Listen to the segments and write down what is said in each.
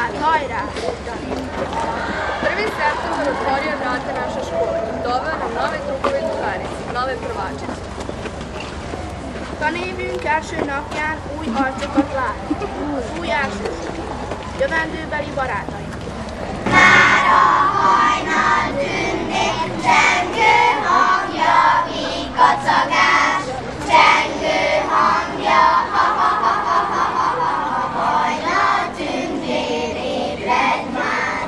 Hát hajrá! Prvi septembar otvorio vrata naše škole. Doveo nam nove drugove i drugarice, nove prvačice. Tanévünk első napján új arcokat lát, új elsősök, jövendőbeli barátaink. Már a hajnal tündék, csengő hangja, vígkacagás, csengő hangja, ha-ha-ha-ha-ha-ha-ha, hajnal tündér, ébredj már,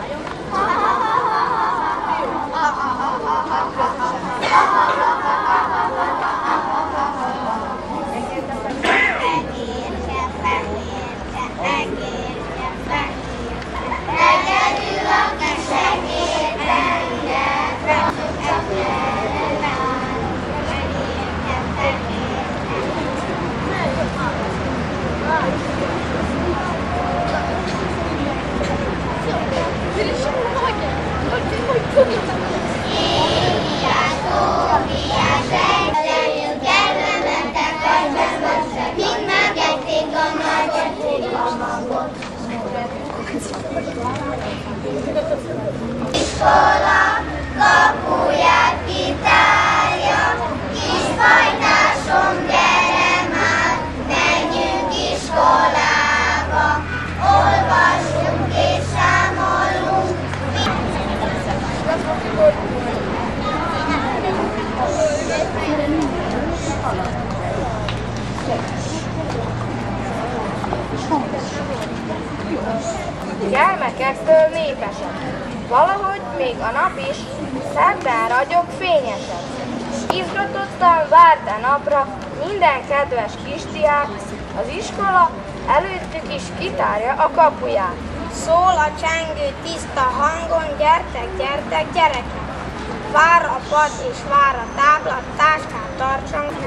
egyedül a kesegér tenger, Égiás, Tóbiás, legyünk kedvementek agyban, mind megették a nagyot. Iskola kapuját kitárja, kis pajtásom, gyere már, menjünk iskolába, olvassunk és számolunk. Gyermekektől népesek, valahogy még a nap is szerdán ragyog fényesen. Izgatottan várt a napra minden kedves kisdiák, az iskola előttük is kitárja a kapuját. Szól a csengő tiszta hangon, gyertek, gyertek, gyerekek! Vár a pad és vár a tábla, táskát tartsanak.